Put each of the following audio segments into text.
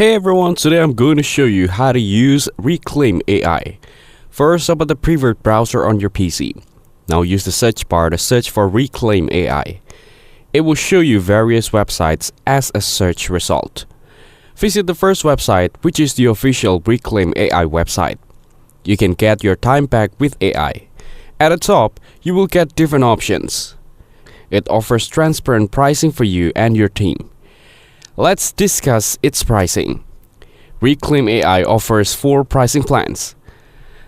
Hey everyone, today I'm going to show you how to use Reclaim AI. First, open the preferred browser on your PC. Now use the search bar to search for Reclaim AI. It will show you various websites as a search result. Visit the first website, which is the official Reclaim AI website. You can get your time back with AI. At the top, you will get different options. It offers transparent pricing for you and your team. Let's discuss its pricing. Reclaim AI offers 4 pricing plans.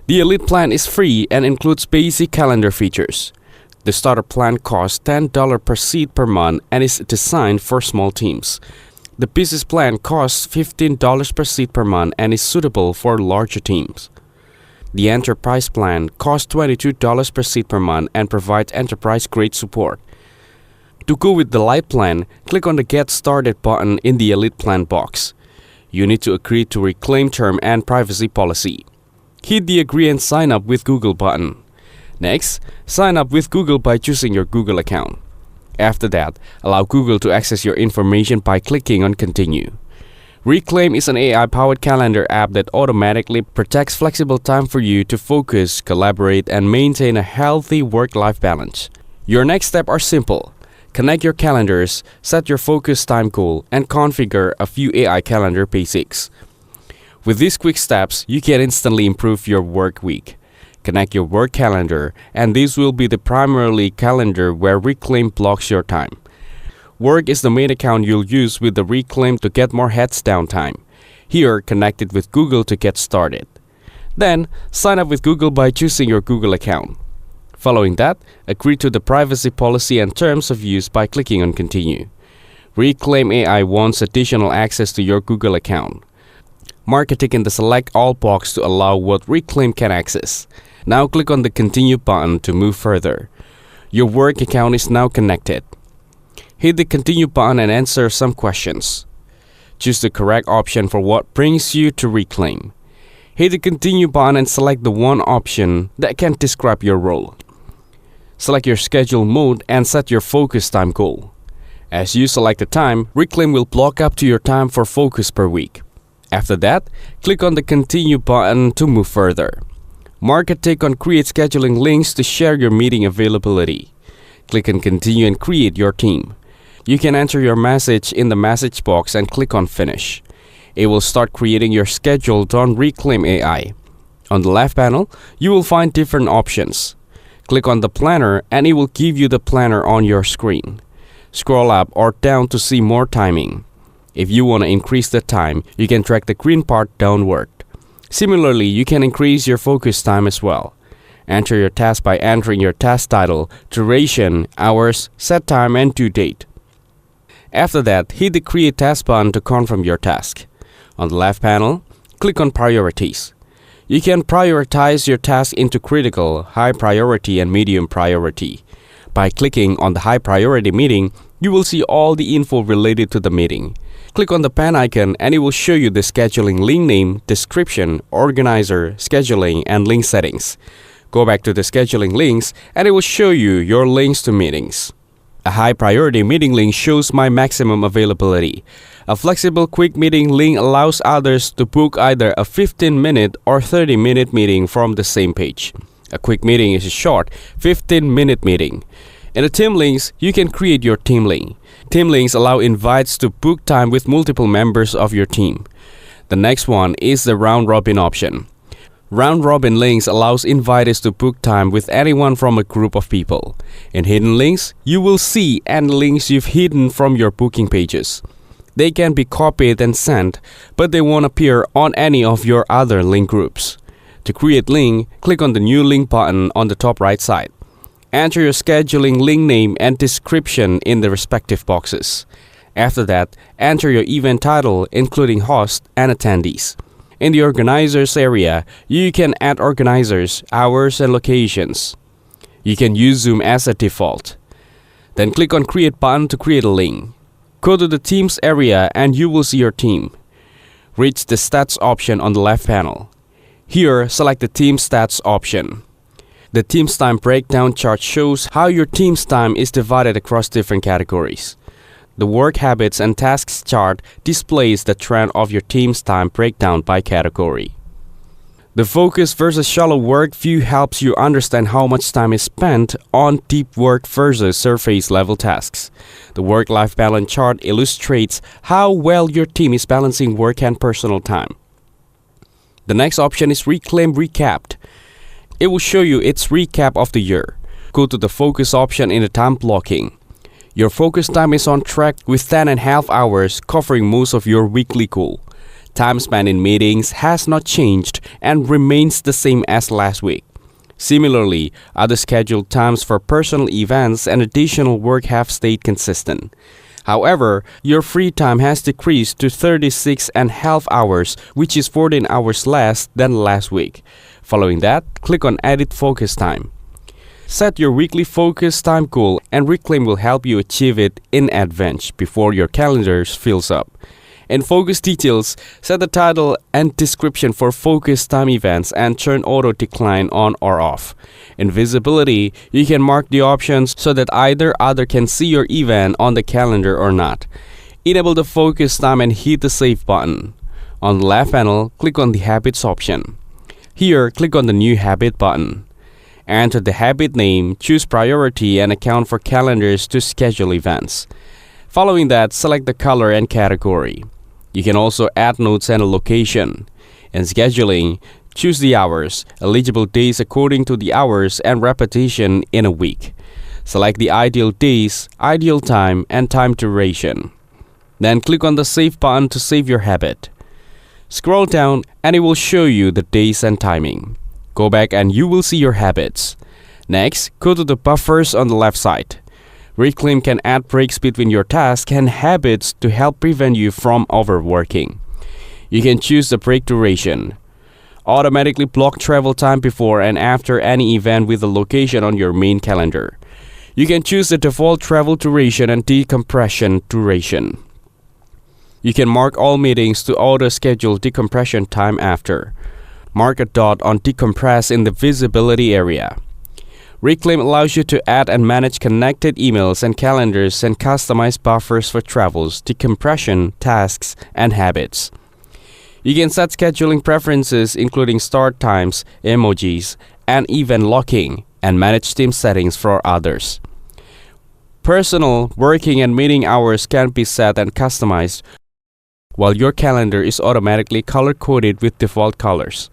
The Elite plan is free and includes basic calendar features. The starter plan costs $10 per seat per month and is designed for small teams. The Business plan costs $15 per seat per month and is suitable for larger teams. The Enterprise plan costs $22 per seat per month and provides enterprise-grade support. To go with the Lite plan, click on the Get Started button in the Elite plan box. You need to agree to Reclaim term and privacy policy. Hit the Agree and Sign Up with Google button. Next, sign up with Google by choosing your Google account. After that, allow Google to access your information by clicking on Continue. Reclaim is an AI-powered calendar app that automatically protects flexible time for you to focus, collaborate, and maintain a healthy work-life balance. Your next steps are simple. Connect your calendars, set your focus time goal, and configure a few AI calendar basics. With these quick steps, you can instantly improve your work week. Connect your work calendar, and this will be the primarily calendar where Reclaim blocks your time. Work is the main account you'll use with the Reclaim to get more heads down time. Here, connect it with Google to get started. Then, sign up with Google by choosing your Google account. Following that, agree to the privacy policy and terms of use by clicking on Continue. Reclaim AI wants additional access to your Google account. Mark a tick in the Select All box to allow what Reclaim can access. Now click on the Continue button to move further. Your work account is now connected. Hit the Continue button and answer some questions. Choose the correct option for what brings you to Reclaim. Hit the Continue button and select the one option that can describe your role. Select your schedule mode and set your focus time goal. As you select the time, Reclaim will block up to your time for focus per week. After that, click on the Continue button to move further. Mark a tick on Create Scheduling Links to share your meeting availability. Click on Continue and create your team. You can enter your message in the message box and click on Finish. It will start creating your schedule on Reclaim AI. On the left panel, you will find different options. Click on the planner and it will give you the planner on your screen. Scroll up or down to see more timing. If you want to increase the time, you can drag the green part downward. Similarly, you can increase your focus time as well. Enter your task by entering your task title, duration, hours, set time, and due date. After that, hit the Create Task button to confirm your task. On the left panel, click on Priorities. You can prioritize your task into critical, high priority, and medium priority. By clicking on the high priority meeting, you will see all the info related to the meeting. Click on the pen icon and it will show you the scheduling link name, description, organizer, scheduling, and link settings. Go back to the scheduling links and it will show you your links to meetings. A high priority meeting link shows my maximum availability. A flexible quick meeting link allows others to book either a 15-minute or 30-minute meeting from the same page. A quick meeting is a short 15-minute meeting. In the team links, you can create your team link. Team links allow invites to book time with multiple members of your team. The next one is the round robin option. Round robin links allows invitees to book time with anyone from a group of people. In hidden links, you will see any links you've hidden from your booking pages. They can be copied and sent, but they won't appear on any of your other link groups. To create link, click on the New Link button on the top right side. Enter your scheduling link name and description in the respective boxes. After that, enter your event title, including host and attendees. In the organizers area, you can add organizers, hours, and locations. You can use Zoom as a default. Then click on Create button to create a link. Go to the Teams area and you will see your team. Reach the Stats option on the left panel. Here, select the Team Stats option. The Team's Time breakdown chart shows how your team's time is divided across different categories. The Work Habits and Tasks chart displays the trend of your team's time breakdown by category. The Focus versus Shallow Work view helps you understand how much time is spent on deep work versus surface level tasks. The Work-Life Balance chart illustrates how well your team is balancing work and personal time. The next option is Reclaim Recapped. It will show you its recap of the year. Go to the Focus option in the time blocking. Your focus time is on track with 10.5 hours covering most of your weekly goal. Time spent in meetings has not changed and remains the same as last week. Similarly, other scheduled times for personal events and additional work have stayed consistent. However, your free time has decreased to 36.5 hours, which is 14 hours less than last week. Following that, click on Edit Focus Time. Set your weekly focus time goal, and Reclaim will help you achieve it in advance before your calendar fills up. In Focus Details, set the title and description for focus time events and turn Auto Decline on or off. In Visibility, you can mark the options so that either other can see your event on the calendar or not. Enable the focus time and hit the Save button. On the left panel, click on the Habits option. Here, click on the New Habit button. Enter the habit name, choose priority, and account for calendars to schedule events. Following that, select the color and category. You can also add notes and a location. In scheduling, choose the hours, eligible days according to the hours and repetition in a week. Select the ideal days, ideal time, and time duration. Then click on the Save button to save your habit. Scroll down and it will show you the days and timing. Go back and you will see your habits. Next, go to the buffers on the left side. Reclaim can add breaks between your tasks and habits to help prevent you from overworking. You can choose the break duration. Automatically block travel time before and after any event with a location on your main calendar. You can choose the default travel duration and decompression duration. You can mark all meetings to auto-schedule decompression time after. Mark a dot on decompress in the visibility area. Reclaim allows you to add and manage connected emails and calendars and customize buffers for travels, decompression, tasks, and habits. You can set scheduling preferences including start times, emojis, and event locking, and manage team settings for others. Personal, working, and meeting hours can be set and customized, while your calendar is automatically color-coded with default colors.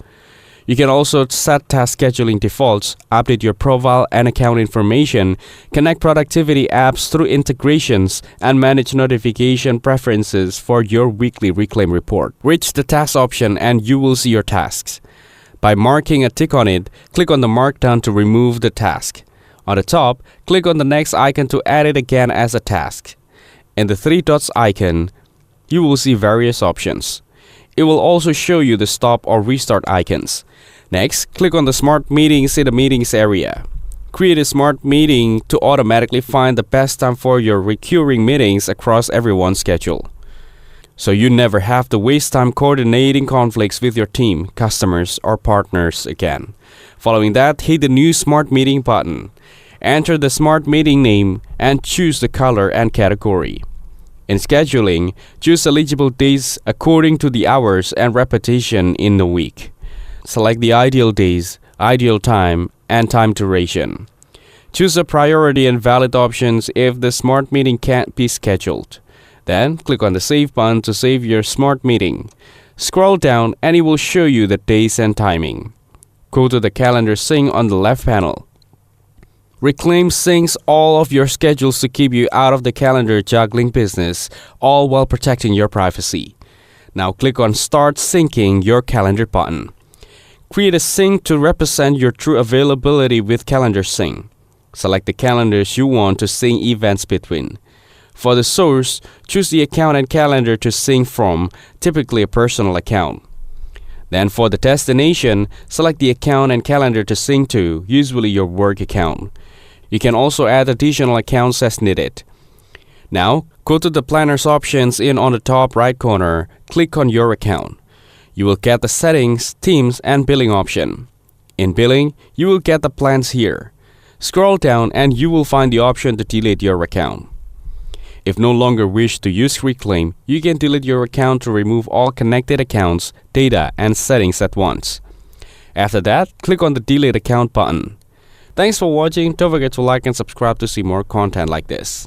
You can also set task scheduling defaults, update your profile and account information, connect productivity apps through integrations, and manage notification preferences for your weekly Reclaim report. Reach the task option and you will see your tasks. By marking a tick on it, click on the markdown to remove the task. On the top, click on the next icon to add it again as a task. In the three dots icon, you will see various options. It will also show you the stop or restart icons. Next, click on the Smart Meetings in the Meetings area. Create a smart meeting to automatically find the best time for your recurring meetings across everyone's schedule. So you never have to waste time coordinating conflicts with your team, customers, or partners again. Following that, hit the New Smart Meeting button. Enter the Smart Meeting name and choose the color and category. In scheduling, choose eligible days according to the hours and repetition in the week. Select the ideal days, ideal time, and time duration. Choose the priority and valid options if the smart meeting can't be scheduled. Then, click on the Save button to save your smart meeting. Scroll down and it will show you the days and timing. Go to the Calendar Sync on the left panel. Reclaim syncs all of your schedules to keep you out of the calendar juggling business, all while protecting your privacy. Now click on Start Syncing Your Calendar button. Create a sync to represent your true availability with Calendar Sync. Select the calendars you want to sync events between. For the source, choose the account and calendar to sync from, typically a personal account. Then for the destination, select the account and calendar to sync to, usually your work account. You can also add additional accounts as needed. Now, go to the Planners options on the top right corner, click on your account. You will get the Settings, Teams, and Billing option. In Billing, you will get the plans here. Scroll down and you will find the option to delete your account. If no longer wish to use Reclaim, you can delete your account to remove all connected accounts, data, and settings at once. After that, click on the Delete Account button. Thanks for watching. Don't forget to like and subscribe to see more content like this.